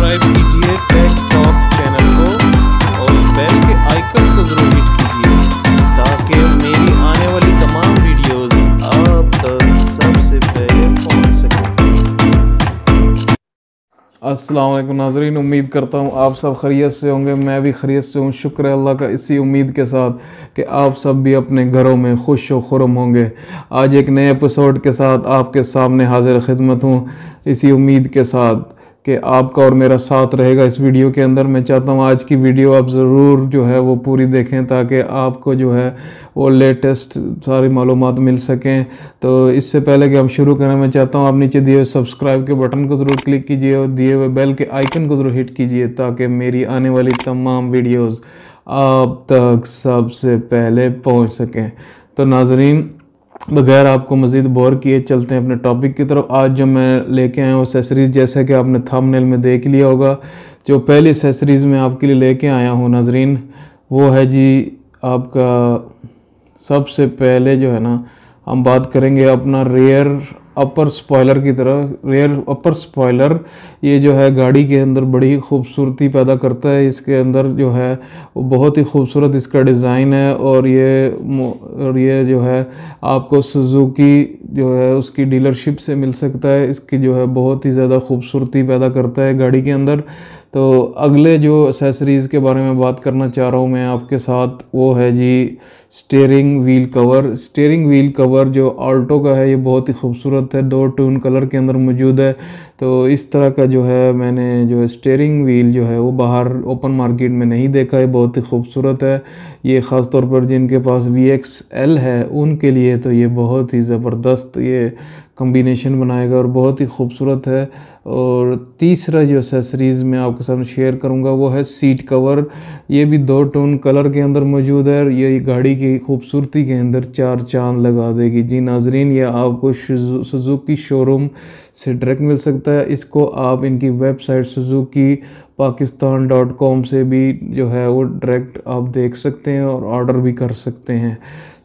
Subscribe कीजिए take talk channel को और बेल के आइकन को जरूर हिट कीजिए ताकि मेरी आने वाली तमाम वीडियोस आप तक सबसे पहले पहुंच सकें। अस्सलाम वालेकुम नाज़रीन, उम्मीद करता हूँ आप सब खैरियत से होंगे। मैं भी खैरियत से हूँ। शुक्र है अल्लाह का, इसी उम्मीद के साथ कि आप सब भी अपने घरों में खुश व खुरम होंगे। आज एक नए एपिसोड के साथ आपके सामने हाजिर खिदमत हूँ, इसी उम्मीद के साथ कि आपका और मेरा साथ रहेगा इस वीडियो के अंदर। मैं चाहता हूँ आज की वीडियो आप ज़रूर जो है वो पूरी देखें ताकि आपको जो है वो लेटेस्ट सारी मालूमात मिल सकें। तो इससे पहले कि हम शुरू करें, मैं चाहता हूँ आप नीचे दिए हुए सब्सक्राइब के बटन को ज़रूर क्लिक कीजिए और दिए हुए बेल के आइकन को ज़रूर हिट कीजिए ताकि मेरी आने वाली तमाम वीडियोज़ आप तक सबसे पहले पहुँच सकें। तो नाज़रीन, बगैर आपको मज़ीद बोर किए चलते हैं अपने टॉपिक की तरफ। आज जो मैं लेके आया हूँ एसेसरीज़, जैसा कि आपने थंबनेल में देख लिया होगा, जो पहली एसेसरीज़ मैं आपके लिए लेके आया हूँ नाज़रीन, वो है जी आपका सबसे पहले जो है ना, हम बात करेंगे अपना रेयर अपर स्पॉइलर की तरह। रेयर अपर स्पॉइलर ये जो है गाड़ी के अंदर बड़ी खूबसूरती पैदा करता है। इसके अंदर जो है वो बहुत ही खूबसूरत इसका डिज़ाइन है और ये जो है आपको सुजुकी जो है उसकी डीलरशिप से मिल सकता है। इसकी जो है बहुत ही ज़्यादा खूबसूरती पैदा करता है गाड़ी के अंदर। तो अगले जो एक्सेसरीज़ के बारे में बात करना चाह रहा हूँ मैं आपके साथ, वो है जी steering wheel cover. Steering wheel cover जो ऑल्टो का है ये बहुत ही खूबसूरत है, 2 टून कलर के अंदर मौजूद है। तो इस तरह का जो है मैंने जो स्टीयरिंग व्हील जो है वो बाहर ओपन मार्केट में नहीं देखा है, बहुत ही खूबसूरत है। ये ख़ास तौर पर जिनके पास VXL है उनके लिए तो ये बहुत ही ज़बरदस्त ये कॉम्बिनेशन बनाएगा और बहुत ही खूबसूरत है। और तीसरा जो एक्सेसरीज़ मैं आपके सामने शेयर करूंगा वो है सीट कवर। ये भी 2 टोन कलर के अंदर मौजूद है। ये गाड़ी की खूबसूरती के अंदर 4 चांद लगा देगी जी नाजरीन। ये आपको सुजुकी शोरूम से डायरेक्ट मिल सकता है। इसको आप इनकी वेबसाइट suzuki-pakistan.com से भी जो है वो डायरेक्ट आप देख सकते हैं और ऑर्डर भी कर सकते हैं।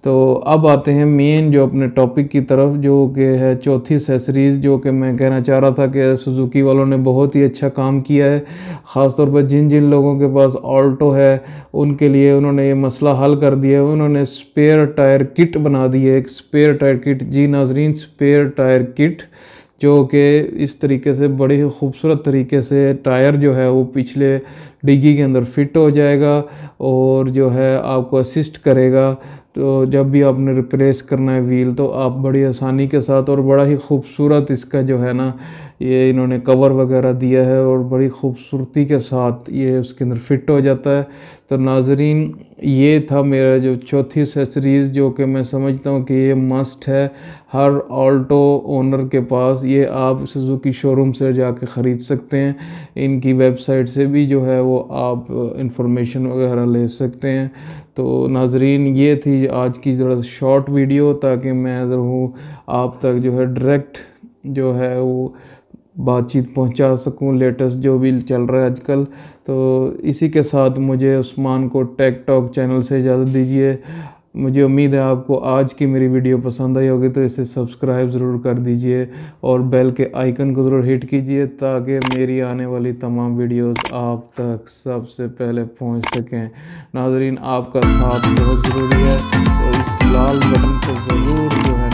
तो अब आते हैं मेन जो अपने टॉपिक की तरफ, जो कि है चौथी एक्सेसरीज़, जो कि मैं कहना चाह रहा था कि सुजुकी वालों ने बहुत ही अच्छा काम किया है। ख़ास तौर पर जिन जिन लोगों के पास ऑल्टो है उनके लिए उन्होंने ये मसला हल कर दिया है। उन्होंने स्पेयर टायर किट बना दी है, एक स्पेयर टायर किट जी नाजरीन, स्पेयर टायर किट, जो कि इस तरीके से बड़े ही खूबसूरत तरीके से टायर जो है वो पिछले डिग्गी के अंदर फिट हो जाएगा और जो है आपको असिस्ट करेगा। तो जब भी आपने रिप्लेस करना है व्हील तो आप बड़ी आसानी के साथ, और बड़ा ही खूबसूरत इसका जो है ना ये इन्होंने कवर वगैरह दिया है और बड़ी खूबसूरती के साथ ये उसके अंदर फिट हो जाता है। तो नाजरीन, ये था मेरा जो चौथी एक्सेसरीज़, जो कि मैं समझता हूँ कि ये मस्ट है हर ऑल्टो ओनर के पास। ये आप सुजुकी शोरूम से जाके ख़रीद सकते हैं, इनकी वेबसाइट से भी जो है वो आप इंफॉर्मेशन वगैरह ले सकते हैं। तो नाजरीन, ये थी आज की ज़रा शॉर्ट वीडियो, ताकि मैं ज़रूर आप तक जो है डायरेक्ट जो है वो बातचीत पहुंचा सकूं, लेटेस्ट जो भी चल रहा है आजकल। तो इसी के साथ मुझे उस्मान को टेक टॉक चैनल से इजाज़त दीजिए। मुझे उम्मीद है आपको आज की मेरी वीडियो पसंद आई होगी, तो इसे सब्सक्राइब ज़रूर कर दीजिए और बेल के आइकन को ज़रूर हिट कीजिए ताकि मेरी आने वाली तमाम वीडियोस आप तक सबसे पहले पहुंच सकें। नाज़रीन, आपका साथ बहुत ज़रूरी है, तो इस लाल बटन को ज़रूर जो है